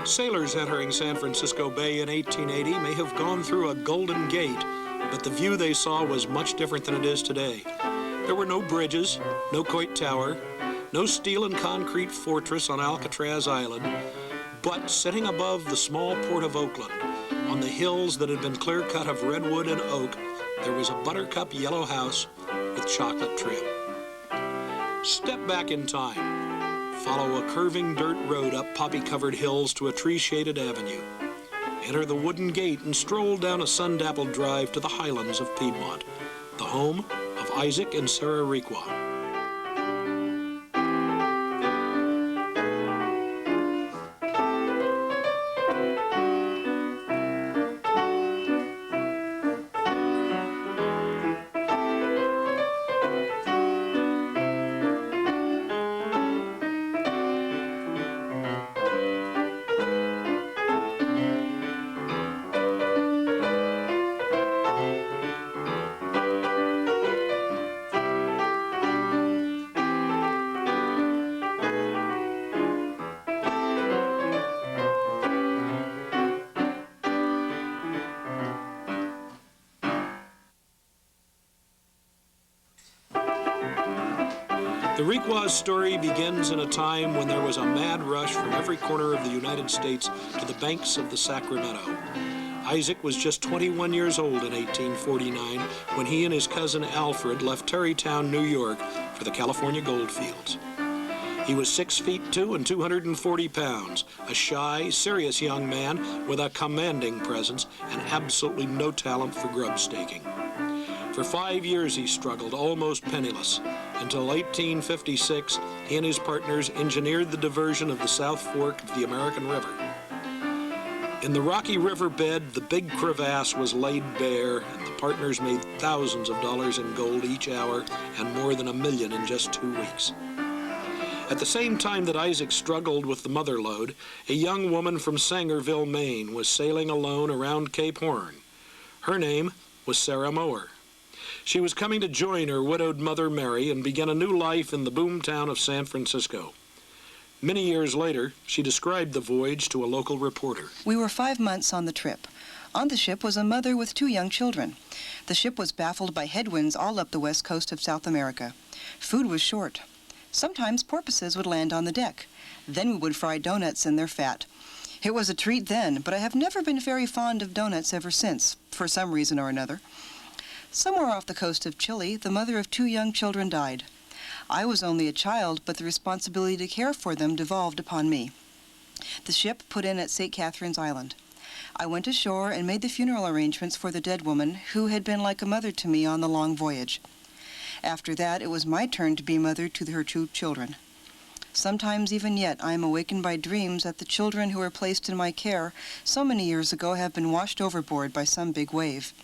Sailors entering San Francisco Bay in 1880 may have gone through a Golden Gate, but the view they saw was much different than it is today. There were no bridges, no Coit Tower, no steel and concrete fortress on Alcatraz Island, but sitting above the small port of Oakland, on the hills that had been clear-cut of redwood and oak, there was a buttercup yellow house with chocolate trim. Step back in time. Follow a curving dirt road up poppy-covered hills to a tree-shaded avenue. Enter the wooden gate and stroll down a sun-dappled drive to the Highlands of Piedmont, the home of Isaac and Sarah Requa. The Requa's story begins in a time when there was a mad rush from every corner of the United States to the banks of the Sacramento. Isaac was just 21 years old in 1849 when he and his cousin Alfred left Tarrytown, New York for the California gold fields. He was 6 feet 2 and 240 pounds, a shy, serious young man with a commanding presence and absolutely no talent for grub staking. For 5 years he struggled, almost penniless, until 1856 he and his partners engineered the diversion of the South Fork of the American River. In the rocky river bed, the big crevasse was laid bare, and the partners made thousands of dollars in gold each hour and more than $1 million in just 2 weeks. At the same time that Isaac struggled with the mother lode, a young woman from Sangerville, Maine, was sailing alone around Cape Horn. Her name was Sarah Mower. She was coming to join her widowed mother, Mary, and begin a new life in the boom town of San Francisco. Many years later, she described the voyage to a local reporter. We were 5 months on the trip. On the ship was a mother with 2 young children. The ship was baffled by headwinds all up the west coast of South America. Food was short. Sometimes porpoises would land on the deck. Then we would fry donuts in their fat. It was a treat then, but I have never been very fond of donuts ever since, for some reason or another. Somewhere off the coast of Chile, the mother of 2 young children died. I was only a child, but the responsibility to care for them devolved upon me. The ship put in at St. Catherine's Island. I went ashore and made the funeral arrangements for the dead woman, who had been like a mother to me on the long voyage. After that, it was my turn to be mother to her 2 children. Sometimes, even yet, I am awakened by dreams that the children who were placed in my care so many years ago have been washed overboard by some big wave.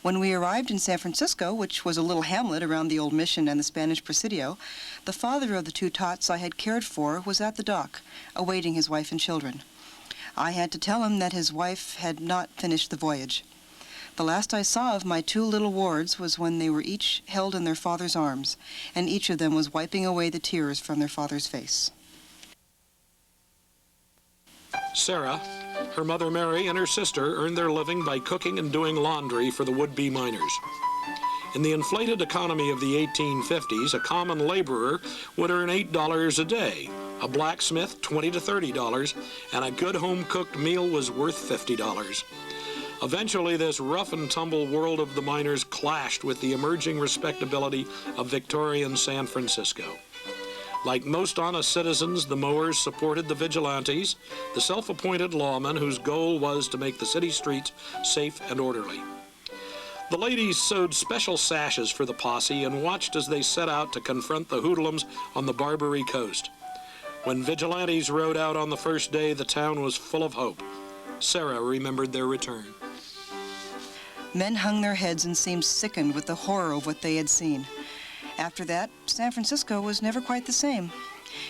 When we arrived in San Francisco, which was a little hamlet around the old mission and the Spanish Presidio, the father of the 2 tots I had cared for was at the dock, awaiting his wife and children. I had to tell him that his wife had not finished the voyage. The last I saw of my 2 little wards was when they were each held in their father's arms, and each of them was wiping away the tears from their father's face. Sarah, her mother Mary, and her sister earned their living by cooking and doing laundry for the would-be miners. In the inflated economy of the 1850s, a common laborer would earn $8 a day, a blacksmith $20 to $30, and a good home-cooked meal was worth $50. Eventually, this rough-and-tumble world of the miners clashed with the emerging respectability of Victorian San Francisco. Like most honest citizens, the Mowers supported the vigilantes, the self-appointed lawmen whose goal was to make the city streets safe and orderly. The ladies sewed special sashes for the posse and watched as they set out to confront the hoodlums on the Barbary Coast. When vigilantes rode out on the first day, the town was full of hope. Sarah remembered their return. Men hung their heads and seemed sickened with the horror of what they had seen. After that, San Francisco was never quite the same.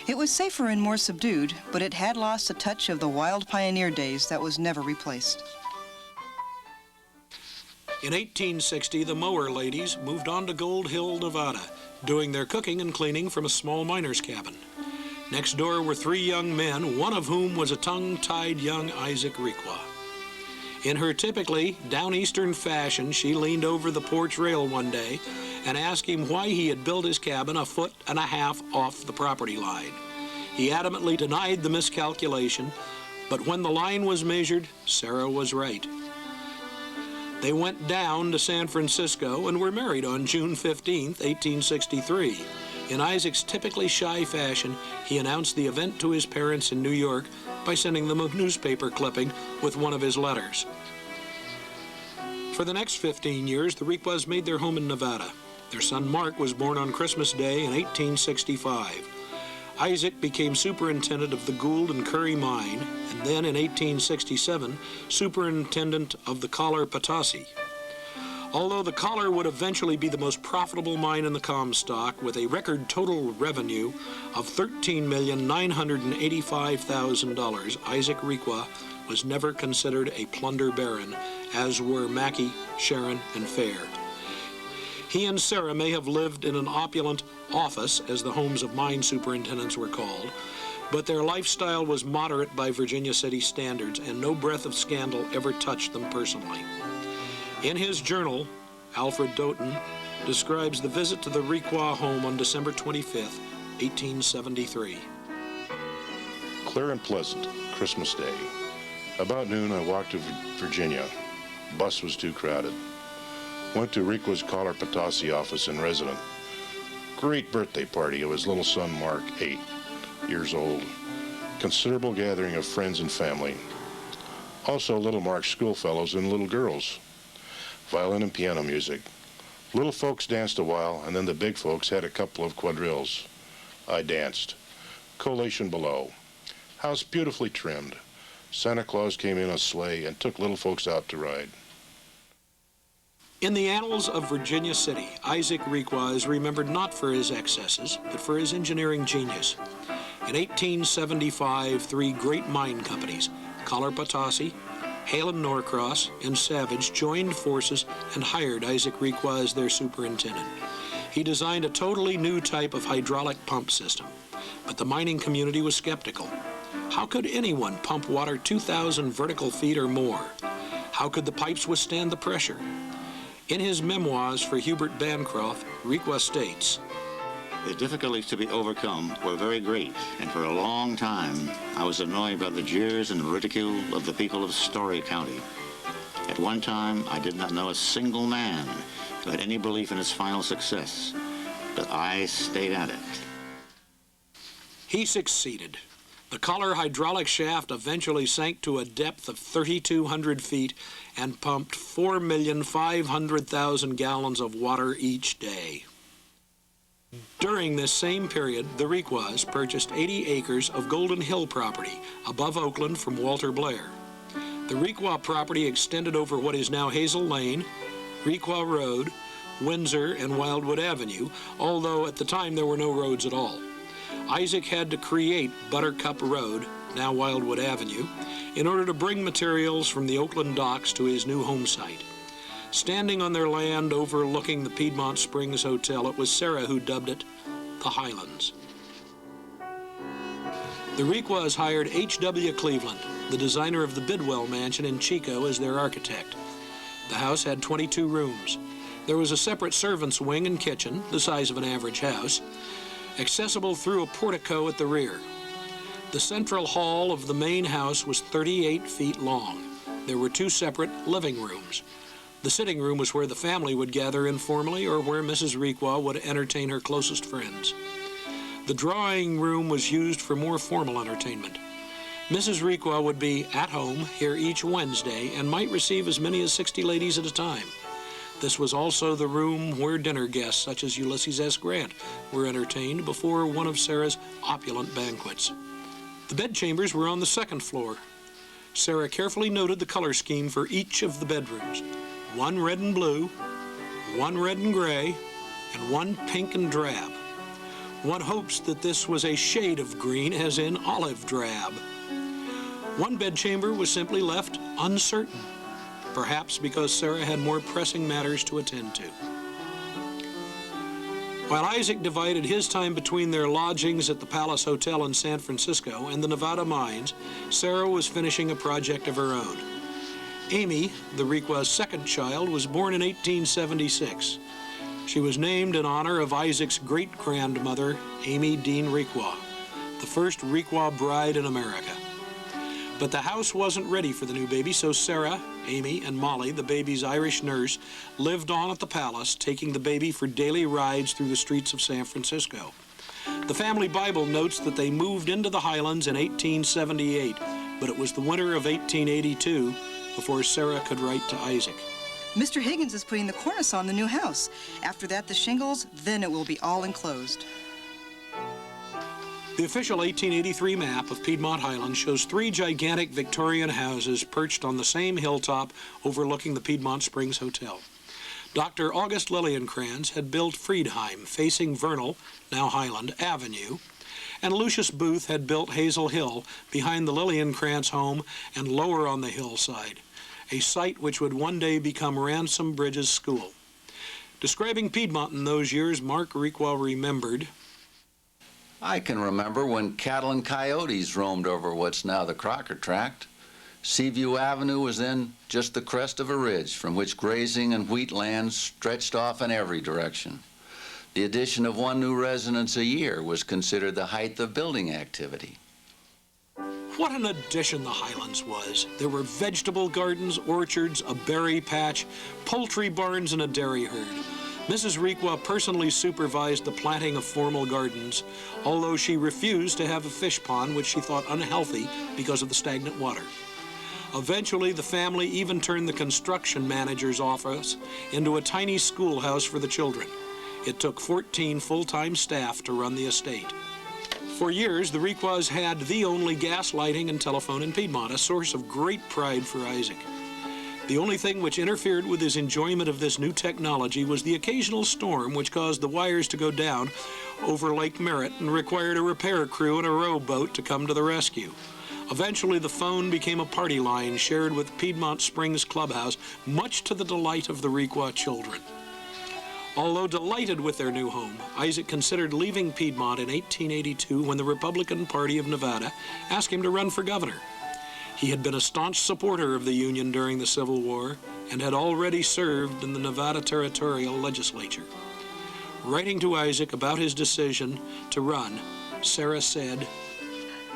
It was safer and more subdued, but it had lost a touch of the wild pioneer days that was never replaced. In 1860, the Mower ladies moved on to Gold Hill, Nevada, doing their cooking and cleaning from a small miner's cabin. Next door were 3 young men, one of whom was a tongue-tied young Isaac Requa. In her typically downeastern fashion, she leaned over the porch rail one day and asked him why he had built his cabin 1.5 feet off the property line. He adamantly denied the miscalculation, but when the line was measured, Sarah was right. They went down to San Francisco and were married on June 15, 1863. In Isaac's typically shy fashion, he announced the event to his parents in New York by sending them a newspaper clipping with one of his letters. For the next 15 years, the Requas made their home in Nevada. Their son Mark was born on Christmas Day in 1865. Isaac became superintendent of the Gould and Curry mine, and then in 1867, superintendent of the Collar Potasse. Although the Collar would eventually be the most profitable mine in the Comstock, with a record total revenue of $13,985,000, Isaac Requa was never considered a plunder baron, as were Mackey, Sharon, and Fair. He and Sarah may have lived in an opulent office, as the homes of mine superintendents were called, but their lifestyle was moderate by Virginia city standards, and no breath of scandal ever touched them personally. In his journal, Alfred Doughton describes the visit to the Requa home on December 25, 1873. Clear and pleasant, Christmas Day. About noon, I walked to Virginia. Bus was too crowded. Went to Requa's Collar Potasse office in resident. Great birthday party of his little son Mark, 8 years old. Considerable gathering of friends and family. Also little Mark's schoolfellows and little girls. Violin and piano music. Little folks danced a while, and then the big folks had a couple of quadrilles. I danced. Collation below. House beautifully trimmed. Santa Claus came in a sleigh and took little folks out to ride. In the annals of Virginia City, Isaac Requa is remembered not for his excesses, but for his engineering genius. In 1875, 3 great mine companies, Collar Potasse, Hale and Norcross, and Savage, joined forces and hired Isaac Requa as their superintendent. He designed a totally new type of hydraulic pump system, but the mining community was skeptical. How could anyone pump water 2,000 vertical feet or more? How could the pipes withstand the pressure? In his memoirs for Hubert Bancroft, Requa states, "The difficulties to be overcome were very great, and for a long time I was annoyed by the jeers and ridicule of the people of Story County. At one time, I did not know a single man who had any belief in its final success, but I stayed at it." He succeeded. The Collar hydraulic shaft eventually sank to a depth of 3,200 feet and pumped 4,500,000 gallons of water each day. During this same period, the Requas purchased 80 acres of Golden Hill property above Oakland from Walter Blair. The Requa property extended over what is now Hazel Lane, Requa Road, Windsor, and Wildwood Avenue, although at the time there were no roads at all. Isaac had to create Buttercup Road, now Wildwood Avenue, in order to bring materials from the Oakland docks to his new home site. Standing on their land overlooking the Piedmont Springs Hotel, it was Sarah who dubbed it the Highlands. The Requas hired H.W. Cleveland, the designer of the Bidwell Mansion in Chico, as their architect. The house had 22 rooms. There was a separate servants' wing and kitchen, the size of an average house, accessible through a portico at the rear. The central hall of the main house was 38 feet long. There were 2 separate living rooms. The sitting room was where the family would gather informally or where Mrs. Requa would entertain her closest friends. The drawing room was used for more formal entertainment. Mrs. Requa would be at home here each Wednesday and might receive as many as 60 ladies at a time. This was also the room where dinner guests such as Ulysses S. Grant were entertained before one of Sarah's opulent banquets. The bedchambers were on the 2nd floor. Sarah carefully noted the color scheme for each of the bedrooms. 1 red and blue, 1 red and gray, and 1 pink and drab. One hopes that this was a shade of green, as in olive drab. One bedchamber was simply left uncertain, perhaps because Sarah had more pressing matters to attend to. While Isaac divided his time between their lodgings at the Palace Hotel in San Francisco and the Nevada mines, Sarah was finishing a project of her own. Amy, the Requa's second child, was born in 1876. She was named in honor of Isaac's great-grandmother, Amy Dean Requa, the first Requa bride in America. But the house wasn't ready for the new baby, so Sarah, Amy, and Molly, the baby's Irish nurse, lived on at the palace, taking the baby for daily rides through the streets of San Francisco. The family Bible notes that they moved into the Highlands in 1878, but it was the winter of 1882 before Sarah could write to Isaac. Mr. Higgins is putting the cornice on the new house. After that, the shingles, then it will be all enclosed. The official 1883 map of Piedmont Highlands shows 3 gigantic Victorian houses perched on the same hilltop overlooking the Piedmont Springs Hotel. Dr. August Lillienkrantz had built Friedheim, facing Vernal, now Highland, Avenue, and Lucius Booth had built Hazel Hill behind the Lillienkrantz home and lower on the hillside, a site which would one day become Ransom Bridge's school. Describing Piedmont in those years, Mark Requa remembered, I can remember when cattle and coyotes roamed over what's now the Crocker Tract. Seaview Avenue was then just the crest of a ridge from which grazing and wheat lands stretched off in every direction. The addition of 1 new residence a year was considered the height of building activity. what an addition the Highlands was. There were vegetable gardens, orchards, a berry patch, poultry barns, and a dairy herd. Mrs. Requa personally supervised the planting of formal gardens, although she refused to have a fish pond, which she thought unhealthy because of the stagnant water. Eventually, the family even turned the construction manager's office into a tiny schoolhouse for the children. It took 14 full-time staff to run the estate. For years, the Requas had the only gas lighting and telephone in Piedmont, a source of great pride for Isaac. The only thing which interfered with his enjoyment of this new technology was the occasional storm which caused the wires to go down over Lake Merritt and required a repair crew and a rowboat to come to the rescue. Eventually, the phone became a party line shared with Piedmont Springs Clubhouse, much to the delight of the Requa children. Although delighted with their new home, Isaac considered leaving Piedmont in 1882 when the Republican Party of Nevada asked him to run for governor. He had been a staunch supporter of the Union during the Civil War and had already served in the Nevada Territorial Legislature. Writing to Isaac about his decision to run, Sarah said,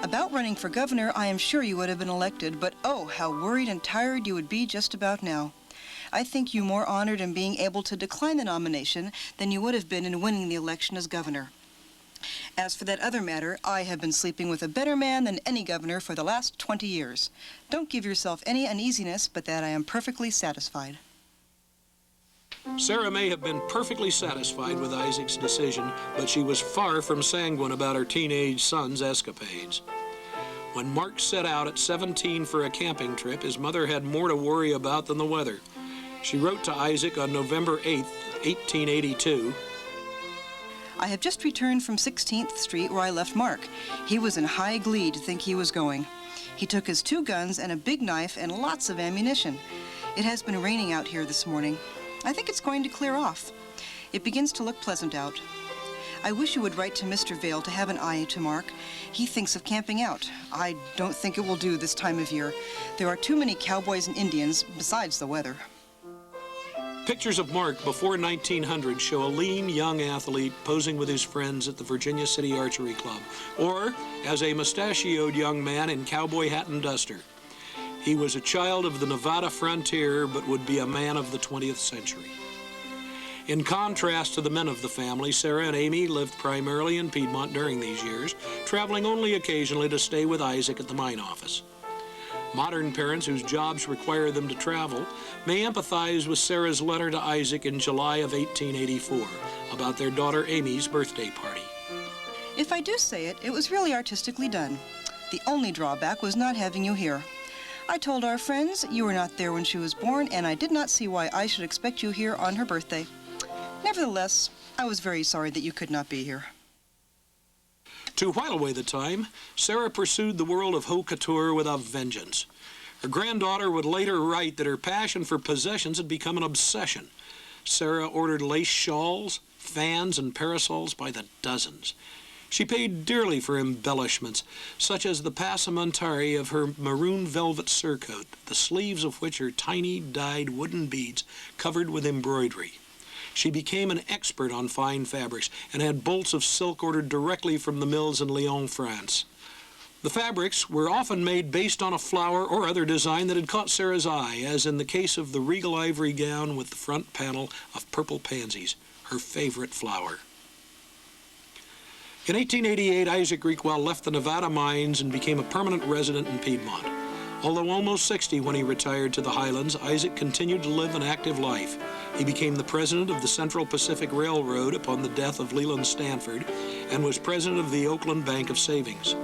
"About running for governor, I am sure you would have been elected, but oh, how worried and tired you would be just about now. I think you more honored in being able to decline the nomination than you would have been in winning the election as governor. As for that other matter, I have been sleeping with a better man than any governor for the last 20 years. Don't give yourself any uneasiness, but that I am perfectly satisfied." Sarah may have been perfectly satisfied with Isaac's decision, but she was far from sanguine about her teenage son's escapades. When Mark set out at 17 for a camping trip, his mother had more to worry about than the weather. She wrote to Isaac on November 8, 1882, "I have just returned from 16th Street where I left Mark. He was in high glee to think he was going. He took his 2 guns and a big knife and lots of ammunition. It has been raining out here this morning. I think it's going to clear off. It begins to look pleasant out. I wish you would write to Mr. Vail to have an eye to Mark. He thinks of camping out. I don't think it will do this time of year. There are too many cowboys and Indians, besides the weather." Pictures of Mark before 1900 show a lean young athlete posing with his friends at the Virginia City Archery Club, or as a mustachioed young man in cowboy hat and duster. He was a child of the Nevada frontier, but would be a man of the 20th century. In contrast to the men of the family, Sarah and Amy lived primarily in Piedmont during these years, traveling only occasionally to stay with Isaac at the mine office. Modern parents whose jobs require them to travel may empathize with Sarah's letter to Isaac in July of 1884 about their daughter Amy's birthday party. "If I do say it, it was really artistically done. The only drawback was not having you here. I told our friends you were not there when she was born, and I did not see why I should expect you here on her birthday. Nevertheless, I was very sorry that you could not be here." To while away the time, Sarah pursued the world of haute couture with a vengeance. Her granddaughter would later write that her passion for possessions had become an obsession. Sarah ordered lace shawls, fans, and parasols by the dozens. She paid dearly for embellishments, such as the passementerie of her maroon velvet surcoat, the sleeves of which are tiny dyed wooden beads covered with embroidery. She became an expert on fine fabrics and had bolts of silk ordered directly from the mills in Lyon, France. The fabrics were often made based on a flower or other design that had caught Sarah's eye, as in the case of the regal ivory gown with the front panel of purple pansies, her favorite flower. In 1888, Isaac Requa left the Nevada mines and became a permanent resident in Piedmont. Although almost 60 when he retired to the Highlands, Isaac continued to live an active life. He became the president of the Central Pacific Railroad upon the death of Leland Stanford and was president of the Oakland Bank of Savings.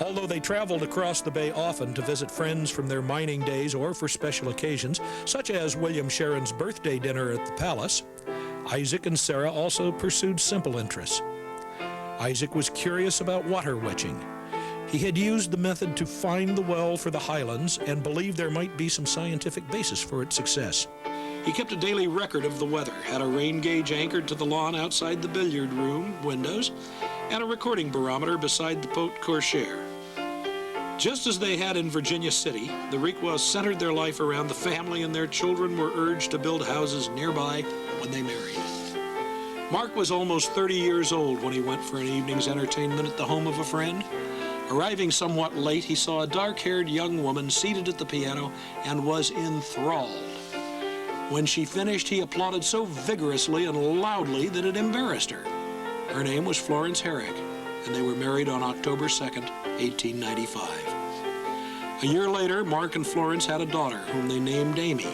Although they traveled across the bay often to visit friends from their mining days or for special occasions, such as William Sharon's birthday dinner at the palace, Isaac and Sarah also pursued simple interests. Isaac was curious about water witching. He had used the method to find the well for the Highlands and believed there might be some scientific basis for its success. He kept a daily record of the weather, had a rain gauge anchored to the lawn outside the billiard room windows, and a recording barometer beside the Pote Corsair. Just as they had in Virginia City, the Requas centered their life around the family, and their children were urged to build houses nearby when they married. Mark was almost 30 years old when he went for an evening's entertainment at the home of a friend. Arriving somewhat late, he saw a dark-haired young woman seated at the piano and was enthralled. When she finished, he applauded so vigorously and loudly that it embarrassed her. Her name was Florence Herrick, and they were married on October 2nd, 1895. A year later, Mark and Florence had a daughter whom they named Amy,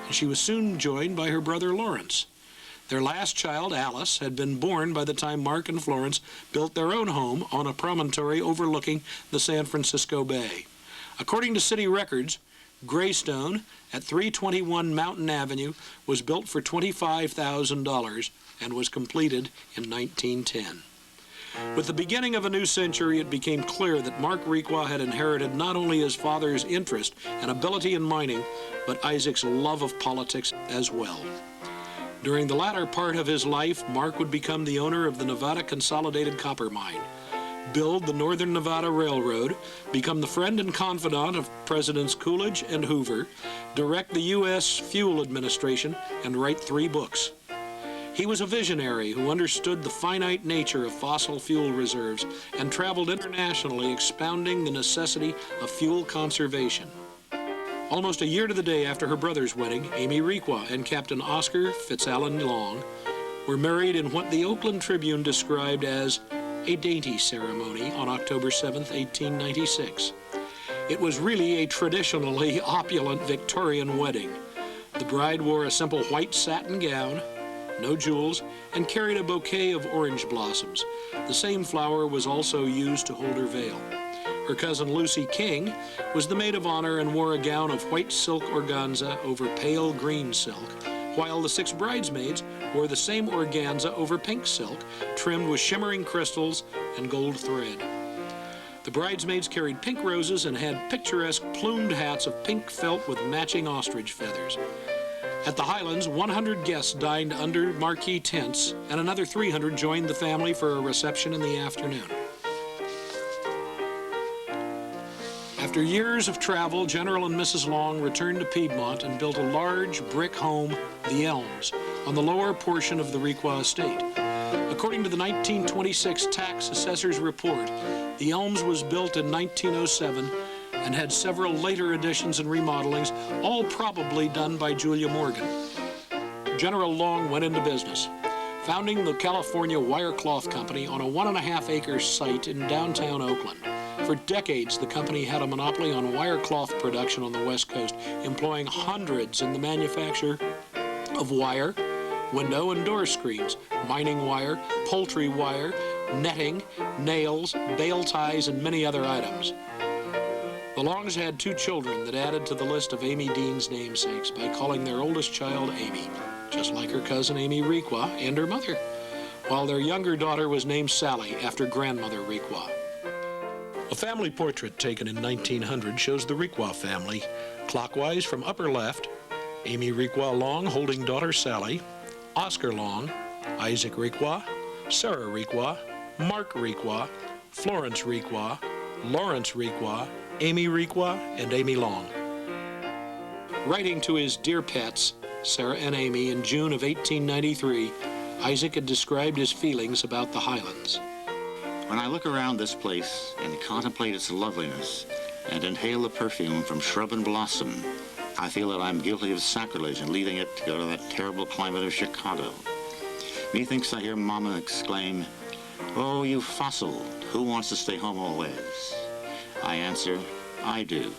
and she was soon joined by her brother Lawrence. Their last child, Alice, had been born by the time Mark and Florence built their own home on a promontory overlooking the San Francisco Bay. According to city records, Greystone at 321 Mountain Avenue was built for $25,000 and was completed in 1910. With the beginning of a new century, it became clear that Mark Requa had inherited not only his father's interest and ability in mining, but Isaac's love of politics as well. During the latter part of his life, Mark would become the owner of the Nevada Consolidated Copper Mine, build the Northern Nevada Railroad, become the friend and confidant of Presidents Coolidge and Hoover, direct the U.S. Fuel Administration, and write 3 books. He was a visionary who understood the finite nature of fossil fuel reserves and traveled internationally expounding the necessity of fuel conservation. Almost a year to the day after her brother's wedding, Amy Requa and Captain Oscar Fitzallen Long were married in what the Oakland Tribune described as a dainty ceremony on October 7, 1896. It was really a traditionally opulent Victorian wedding. The bride wore a simple white satin gown, no jewels, and carried a bouquet of orange blossoms. The same flower was also used to hold her veil. Her cousin Lucy King was the maid of honor and wore a gown of white silk organza over pale green silk, while the 6 bridesmaids wore the same organza over pink silk, trimmed with shimmering crystals and gold thread. The bridesmaids carried pink roses and had picturesque plumed hats of pink felt with matching ostrich feathers. At the Highlands, 100 guests dined under marquee tents, and another 300 joined the family for a reception in the afternoon. After years of travel, General and Mrs. Long returned to Piedmont and built a large brick home, The Elms, on the lower portion of the Requa estate. According to the 1926 tax assessor's report, The Elms was built in 1907 and had several later additions and remodelings, all probably done by Julia Morgan. General Long went into business, founding the California Wire Cloth Company on a 1.5-acre site in downtown Oakland. For decades, the company had a monopoly on wire cloth production on the West Coast, employing hundreds in the manufacture of wire, window and door screens, mining wire, poultry wire, netting, nails, bale ties, and many other items. The Longs had 2 children that added to the list of Amy Dean's namesakes by calling their oldest child Amy, just like her cousin Amy Requa and her mother, while their younger daughter was named Sally after grandmother Requa. A family portrait taken in 1900 shows the Requa family, clockwise from upper left, Amy Requa Long holding daughter Sally, Oscar Long, Isaac Requa, Sarah Requa, Mark Requa, Florence Requa, Lawrence Requa, Amy Requa, and Amy Long. Writing to his dear pets, Sarah and Amy, in June of 1893, Isaac had described his feelings about the Highlands. When I look around this place and contemplate its loveliness and inhale the perfume from shrub and blossom, I feel that I'm guilty of sacrilege in leaving it to go to that terrible climate of Chicago. Methinks I hear Mama exclaim, "Oh, you fossil, who wants to stay home always?" I answer, I do.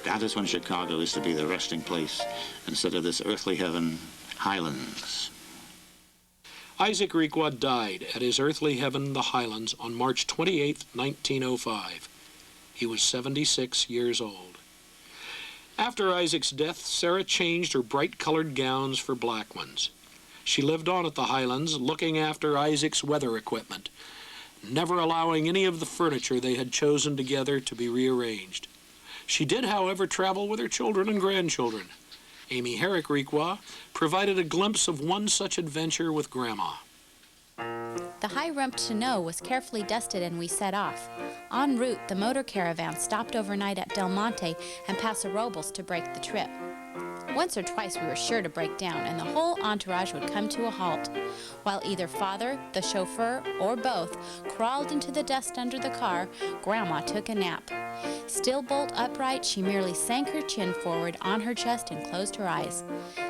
That is when Chicago is to be the resting place instead of this earthly heaven, Highlands. Isaac Requa died at his earthly heaven, the Highlands, on March 28, 1905. He was 76 years old. After Isaac's death, Sarah changed her bright-colored gowns for black ones. She lived on at the Highlands, looking after Isaac's weather equipment, never allowing any of the furniture they had chosen together to be rearranged. She did, however, travel with her children and grandchildren. Amy Herrick Requa provided a glimpse of one such adventure with Grandma. The high-rumped tonneau was carefully dusted and we set off. En route, the motor caravan stopped overnight at Del Monte and Paso Robles to break the trip. Once or twice we were sure to break down and the whole entourage would come to a halt, while either father, the chauffeur, or both crawled into the dust under the car. Grandma took a nap. Still bolt upright, she merely sank her chin forward on her chest and closed her eyes.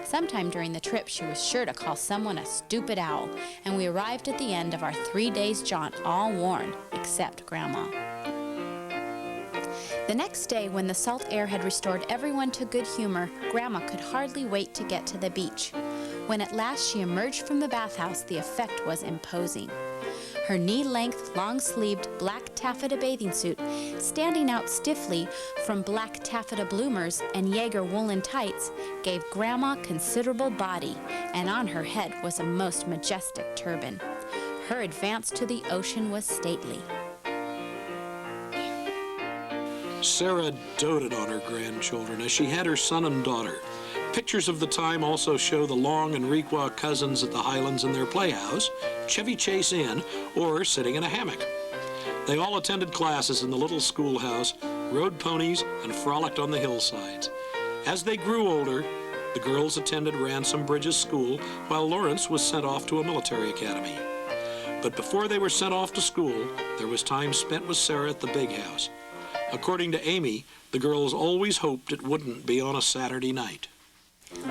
Sometime during the trip, she was sure to call someone a stupid owl, and we arrived at the end of our 3 days' jaunt all worn, except Grandma. The next day, when the salt air had restored everyone to good humor, Grandma could hardly wait to get to the beach. When at last she emerged from the bathhouse, the effect was imposing. Her knee-length, long-sleeved black taffeta bathing suit, standing out stiffly from black taffeta bloomers and Jaeger woolen tights, gave Grandma considerable body, and on her head was a most majestic turban. Her advance to the ocean was stately. Sarah doted on her grandchildren as she had her son and daughter. Pictures of the time also show the Long and Requa cousins at the Highlands in their playhouse, Chevy Chase Inn, or sitting in a hammock. They all attended classes in the little schoolhouse, rode ponies, and frolicked on the hillsides. As they grew older, the girls attended Ransom Bridges School, while Lawrence was sent off to a military academy. But before they were sent off to school, there was time spent with Sarah at the big house. According to Amy, the girls always hoped it wouldn't be on a Saturday night.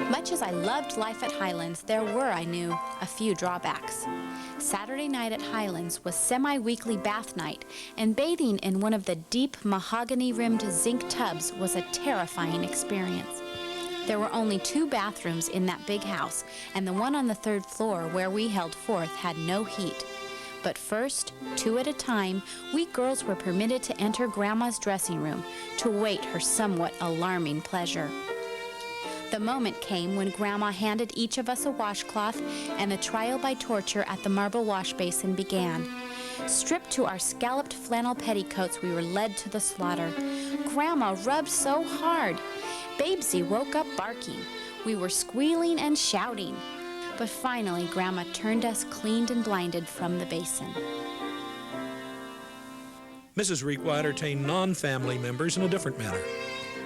Much as I loved life at Highlands, there were, I knew, a few drawbacks. Saturday night at Highlands was semi-weekly bath night, and bathing in one of the deep mahogany-rimmed zinc tubs was a terrifying experience. There were only 2 bathrooms in that big house, and the one on the 3rd floor where we held forth had no heat. But first, 2 at a time, we girls were permitted to enter Grandma's dressing room to await her somewhat alarming pleasure. The moment came when Grandma handed each of us a washcloth, and the trial by torture at the marble wash basin began. Stripped to our scalloped flannel petticoats, we were led to the slaughter. Grandma rubbed so hard. Babesy woke up barking. We were squealing and shouting. But finally, Grandma turned us cleaned and blinded from the basin. Mrs. Requa entertained non-family members in a different manner.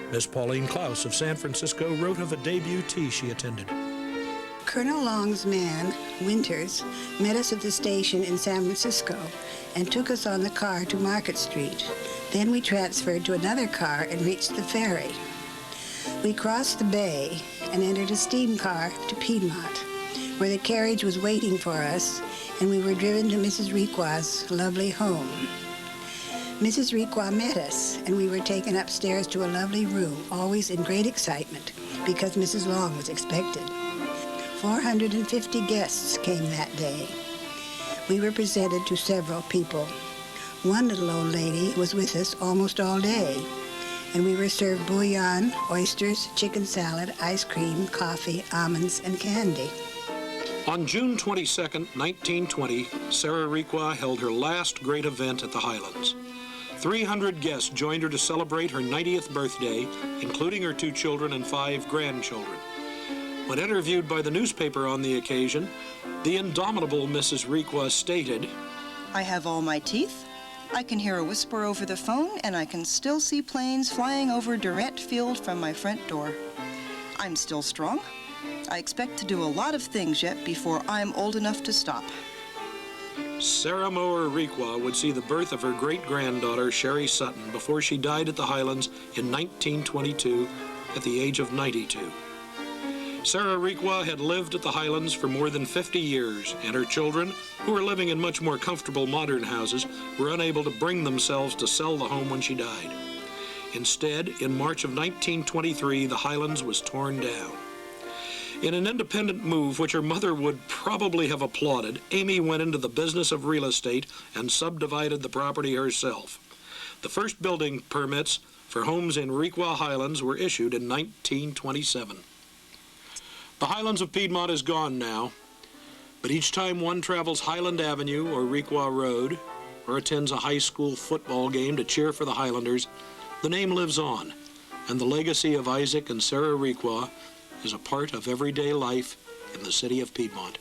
Miss Pauline Klaus of San Francisco wrote of a debut tea she attended. Colonel Long's man, Winters, met us at the station in San Francisco and took us on the car to Market Street. Then we transferred to another car and reached the ferry. We crossed the bay and entered a steam car to Piedmont, where the carriage was waiting for us, and we were driven to Mrs. Requa's lovely home. Mrs. Requa met us, and we were taken upstairs to a lovely room, always in great excitement, because Mrs. Long was expected. 450 guests came that day. We were presented to several people. One little old lady was with us almost all day, and we were served bouillon, oysters, chicken salad, ice cream, coffee, almonds, and candy. On June 22, 1920, Sarah Requa held her last great event at the Highlands. 300 guests joined her to celebrate her 90th birthday, including her 2 children and 5 grandchildren. When interviewed by the newspaper on the occasion, the indomitable Mrs. Requa stated, I have all my teeth. I can hear a whisper over the phone, and I can still see planes flying over Durant Field from my front door. I'm still strong. I expect to do a lot of things yet before I'm old enough to stop. Sarah Mower Requa would see the birth of her great-granddaughter, Sherry Sutton, before she died at the Highlands in 1922 at the age of 92. Sarah Requa had lived at the Highlands for more than 50 years, and her children, who were living in much more comfortable modern houses, were unable to bring themselves to sell the home when she died. Instead, in March of 1923, the Highlands was torn down. In an independent move which her mother would probably have applauded, Amy went into the business of real estate and subdivided the property herself. The first building permits for homes in Requa Highlands were issued in 1927. The Highlands of Piedmont is gone now, but each time one travels Highland Avenue or Requa Road, or attends a high school football game to cheer for the Highlanders, the name lives on, and the legacy of Isaac and Sarah Requa is a part of everyday life in the city of Piedmont.